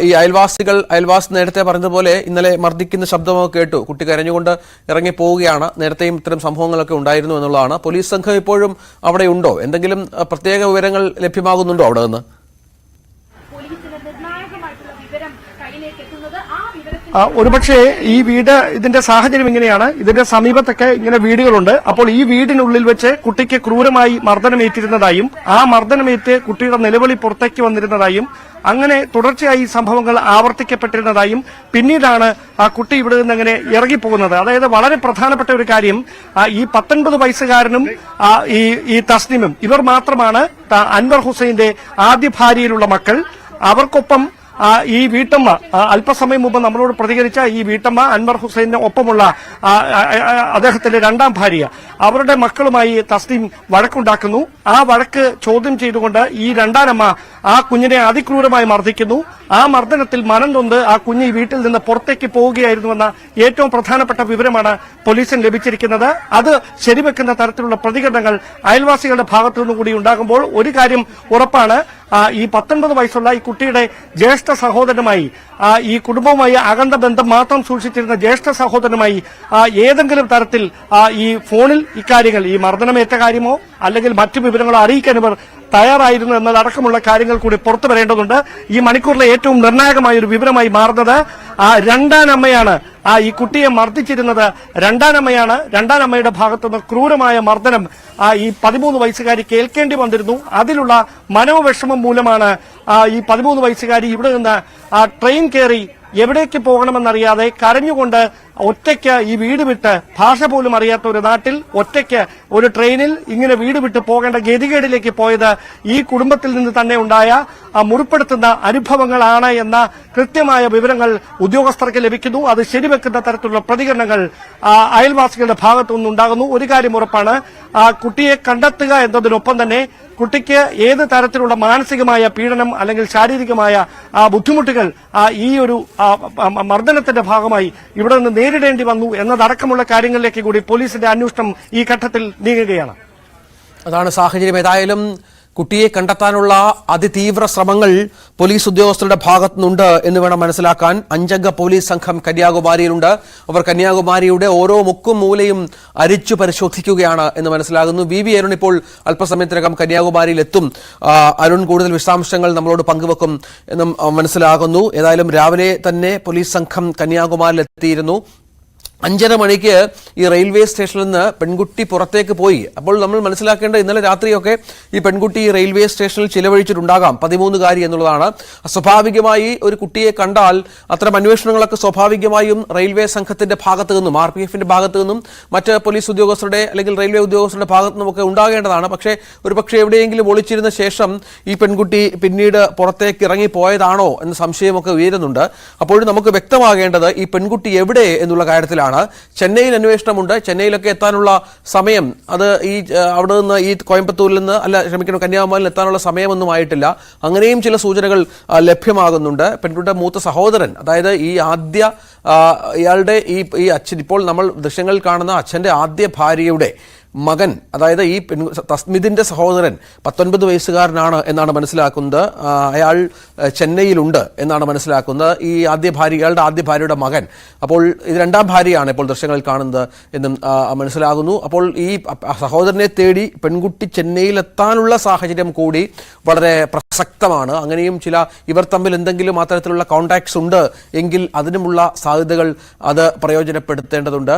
ഈ അയൽവാസി നേരത്തെ പറഞ്ഞതുപോലെ ഇന്നലെ മർദ്ദിക്കുന്ന ശബ്ദമൊക്കെ കേട്ടു. കുട്ടി കരഞ്ഞുകൊണ്ട് ഇറങ്ങി പോവുകയാണ്. നേരത്തെയും ഇത്തരം സംഭവങ്ങളൊക്കെ ഉണ്ടായിരുന്നു എന്നുള്ളതാണ്. പോലീസ് സംഘം ഇപ്പോഴും അവിടെ ഉണ്ടോ? എന്തെങ്കിലും പ്രത്യേക വിവരങ്ങൾ ലഭ്യമാകുന്നുണ്ടോ അവിടെ നിന്ന്? ഒരുപക്ഷെ ഈ വീട് ഇതിന്റെ സാഹചര്യം ഇങ്ങനെയാണ്. ഇതിന്റെ സമീപത്തൊക്കെ ഇങ്ങനെ വീടുകളുണ്ട്. അപ്പോൾ ഈ വീടിനുള്ളിൽ വെച്ച് കുട്ടിക്ക് ക്രൂരമായി മർദ്ദനമേറ്റിരുന്നതായും ആ മർദ്ദനമേറ്റ് കുട്ടിയുടെ നിലവിളി പുറത്തേക്ക് വന്നിരുന്നതായും അങ്ങനെ തുടർച്ചയായി സംഭവങ്ങൾ ആവർത്തിക്കപ്പെട്ടിരുന്നതായും പിന്നീടാണ് ആ കുട്ടി ഇവിടെ നിന്ന് അങ്ങനെ ഇറങ്ങിപ്പോകുന്നത്. അതായത് വളരെ പ്രധാനപ്പെട്ട ഒരു കാര്യം, ഈ 19 വയസ്സുകാരനും ഈ തസ്നിമും ഇവർ മാത്രമാണ് അൻവർ ഹുസൈന്റെ ആദ്യ ഭാര്യയിലുള്ള മക്കൾ. അവർക്കൊപ്പം ഈ വീട്ടമ്മ അല്പസമയം മുമ്പ് നമ്മളോട് പ്രതികരിച്ച ഈ വീട്ടമ്മ അൻവർ ഹുസൈന് ഒപ്പമുള്ള അദ്ദേഹത്തിന്റെ രണ്ടാം ഭാര്യ, അവരുടെ മക്കളുമായി തസ്നീം വഴക്കുണ്ടാക്കുന്നു. ആ വഴക്ക് ചോദ്യം ചെയ്തുകൊണ്ട് ഈ രണ്ടാനമ്മ ആ കുഞ്ഞിനെ അതിക്രൂരമായി മർദ്ദിക്കുന്നു. ആ മർദ്ദനത്തിൽ മനം നൊന്ത് ആ കുഞ്ഞ് ഈ വീട്ടിൽ നിന്ന് പുറത്തേക്ക് പോവുകയായിരുന്നുവെന്ന ഏറ്റവും പ്രധാനപ്പെട്ട വിവരമാണ് പോലീസിന് ലഭിച്ചിരിക്കുന്നത്. അത് ശരിവെക്കുന്ന തരത്തിലുള്ള പ്രതികരണങ്ങൾ അയൽവാസികളുടെ ഭാഗത്തുനിന്നും കൂടി ഉണ്ടാകുമ്പോൾ ഒരു കാര്യം ഉറപ്പാണ്, ഈ 19 വയസ്സുള്ള ഈ കുട്ടിയുടെ ജ്യേഷ്ഠ സഹോദരനുമായി ഈ കുടുംബവുമായി അകന്ന ബന്ധം മാത്രം സൂക്ഷിച്ചിരുന്ന ജ്യേഷ്ഠ സഹോദരനുമായി ഏതെങ്കിലും തരത്തിൽ ഈ ഫോണിൽ ഇക്കാര്യങ്ങൾ, ഈ മർദ്ദനമേറ്റ കാര്യമോ അല്ലെങ്കിൽ മറ്റു വിവരങ്ങളോ അറിയിക്കാൻ ഇവർ തയ്യാറായിരുന്നു എന്നതടക്കമുള്ള കാര്യങ്ങൾ കൂടി പുറത്തു വരേണ്ടതുണ്ട്. ഈ മണിക്കൂറിലെ ഏറ്റവും നിർണായകമായ ഒരു വിവരമായി മാറുന്നത് രണ്ടാനമ്മയാണ് ഈ കുട്ടിയെ മർദ്ദിച്ചിരുന്നത്. രണ്ടാനമ്മയാണ്. രണ്ടാനമ്മയുടെ ഭാഗത്തുനിന്ന് ക്രൂരമായ മർദ്ദനം ഈ 13 വയസ്സുകാരി കേൾക്കേണ്ടി വന്നിരുന്നു. അതിലുള്ള മനോവിഷമം മൂലമാണ് ഈ 13 വയസ്സുകാരി ഇവിടെ നിന്ന് ട്രെയിൻ കയറി എവിടേക്ക് പോകണമെന്നറിയാതെ കരഞ്ഞുകൊണ്ട് ഒറ്റയ്ക്ക് ഈ വീട് വിട്ട്, ഭാഷ പോലും അറിയാത്ത ഒരു നാട്ടിൽ ഒറ്റയ്ക്ക് ഒരു ട്രെയിനിൽ ഇങ്ങനെ വീട് വിട്ട് പോകേണ്ട ഗതികേടിലേക്ക് പോയത് ഈ കുടുംബത്തിൽ നിന്ന് തന്നെ ഉണ്ടായ മുറിപ്പെടുത്തുന്ന അനുഭവങ്ങളാണ് എന്ന കൃത്യമായ വിവരങ്ങൾ ഉദ്യോഗസ്ഥർക്ക് ലഭിക്കുന്നു. അത് ശരിവെക്കുന്ന തരത്തിലുള്ള പ്രതികരണങ്ങൾ അയൽവാസികളുടെ ഭാഗത്തുനിന്ന് ഉണ്ടാകുന്നു. ഒരു കാര്യം ഉറപ്പാണ്, കുട്ടിയെ കണ്ടെത്തുക എന്നതിനൊപ്പം തന്നെ കുട്ടിക്ക് ഏത് തരത്തിലുള്ള മാനസികമായ പീഡനം അല്ലെങ്കിൽ ശാരീരികമായ ബുദ്ധിമുട്ടുകൾ ഈ ഒരു മർദ്ദനത്തിന്റെ ഭാഗമായി ഇവിടെ നിന്ന് നേരിടേണ്ടി വന്നു എന്നതടക്കമുള്ള കാര്യങ്ങളിലേക്ക് കൂടി പോലീസിന്റെ അന്വേഷണം ഈ ഘട്ടത്തിൽ നീങ്ങുകയാണ്. അതാണ് സാഹചര്യം. ഏതായാലും കുട്ടിയെ കണ്ടെത്താനുള്ള അതിതീവ്ര ശ്രമങ്ങൾ പോലീസ് ഉദ്യോഗസ്ഥരുടെ ഭാഗത്തുനിന്നുണ്ട് എന്ന് വേണം മനസ്സിലാക്കാൻ. 5 അംഗ പോലീസ് സംഘം കന്യാകുമാരിയിലുണ്ട്. അവർ കന്യാകുമാരിയുടെ ഓരോ മുക്കും മൂലയും അരിച്ചു പരിശോധിക്കുകയാണ് എന്ന് മനസ്സിലാകുന്നു. വി അരുൺ ഇപ്പോൾ അല്പസമയത്തിനകം കന്യാകുമാരിയിൽ എത്തും. അരുൺ കൂടുതൽ വിശദാംശങ്ങൾ നമ്മളോട് പങ്കുവെക്കും എന്നും മനസ്സിലാകുന്നു. ഏതായാലും രാവിലെ തന്നെ പോലീസ് സംഘം കന്യാകുമാരിയിൽ എത്തിയിരുന്നു. 5:30 മണിക്ക് ഈ റെയിൽവേ സ്റ്റേഷനിൽ നിന്ന് പെൺകുട്ടി പുറത്തേക്ക് പോയി. അപ്പോൾ നമ്മൾ മനസ്സിലാക്കേണ്ട, ഇന്നലെ രാത്രിയൊക്കെ ഈ പെൺകുട്ടി റെയിൽവേ സ്റ്റേഷനിൽ ചിലവഴിച്ചിട്ടുണ്ടാകാം 13കാരി എന്നുള്ളതാണ്. സ്വാഭാവികമായി ഒരു കുട്ടിയെ കണ്ടാൽ അത്തരം അന്വേഷണങ്ങളൊക്കെ സ്വാഭാവികമായും റെയിൽവേ സംഘത്തിന്റെ ഭാഗത്തു നിന്നും RPFന്റെ ഭാഗത്തു നിന്നും മറ്റ് പോലീസ് ഉദ്യോഗസ്ഥരുടെ അല്ലെങ്കിൽ റെയിൽവേ ഉദ്യോഗസ്ഥരുടെ ഭാഗത്തു നിന്നുമൊക്കെ ഉണ്ടാകേണ്ടതാണ്. പക്ഷേ എവിടെയെങ്കിലും ഒളിച്ചിരുന്ന ശേഷം ഈ പെൺകുട്ടി പിന്നീട് പുറത്തേക്ക് ഇറങ്ങിപ്പോയതാണോ എന്ന സംശയമൊക്കെ ഉയരുന്നുണ്ട്. അപ്പോഴും നമുക്ക് വ്യക്തമാകേണ്ടത് ഈ പെൺകുട്ടി എവിടെ എന്നുള്ള കാര്യത്തിലാണ്. ചെന്നൈയിൽ അന്വേഷണമുണ്ട്. ചെന്നൈയിലൊക്കെ എത്താനുള്ള സമയം, അത് ഈ അവിടെ നിന്ന് ഈ കോയമ്പത്തൂരിൽ നിന്ന് കന്യാകുമാരിയിൽ എത്താനുള്ള സമയമൊന്നും ആയിട്ടില്ല. അങ്ങനെയും ചില സൂചനകൾ ലഭ്യമാകുന്നുണ്ട്. പെൺകുട്ടിയുടെ മൂത്ത സഹോദരൻ, അതായത് ഈ ഇയാളുടെ ഈ അച്ഛൻ, ഇപ്പോൾ നമ്മൾ ദൃശ്യങ്ങളിൽ കാണുന്ന അച്ഛന്റെ ആദ്യ ഭാര്യയുടെ മകൻ, അതായത് ഈ തസ്മിദിന്റെ സഹോദരൻ 19 വയസ്സുകാരനാണ് എന്നാണ് മനസ്സിലാക്കുന്നത്. അയാൾ ചെന്നൈയിലുണ്ട് എന്നാണ് മനസ്സിലാക്കുന്നത്. ഈ ഇയാളുടെ ആദ്യ ഭാര്യയുടെ മകൻ, അപ്പോൾ ഇത് രണ്ടാം ഭാര്യയാണ് ഇപ്പോൾ ദൃശ്യങ്ങളിൽ കാണുന്നത് എന്നും മനസ്സിലാകുന്നു. അപ്പോൾ ഈ സഹോദരനെ തേടി പെൺകുട്ടി ചെന്നൈയിലെത്താനുള്ള സാഹചര്യം കൂടി വളരെ പ്രസക്തമാണ്. അങ്ങനെയും ഇവർ തമ്മിൽ എന്തെങ്കിലും അത്തരത്തിലുള്ള കോണ്ടാക്ട്സ് ഉണ്ട് എങ്കിൽ അതിനുമുള്ള സാധ്യതകൾ അത് പ്രയോജനപ്പെടുത്തേണ്ടതുണ്ട്.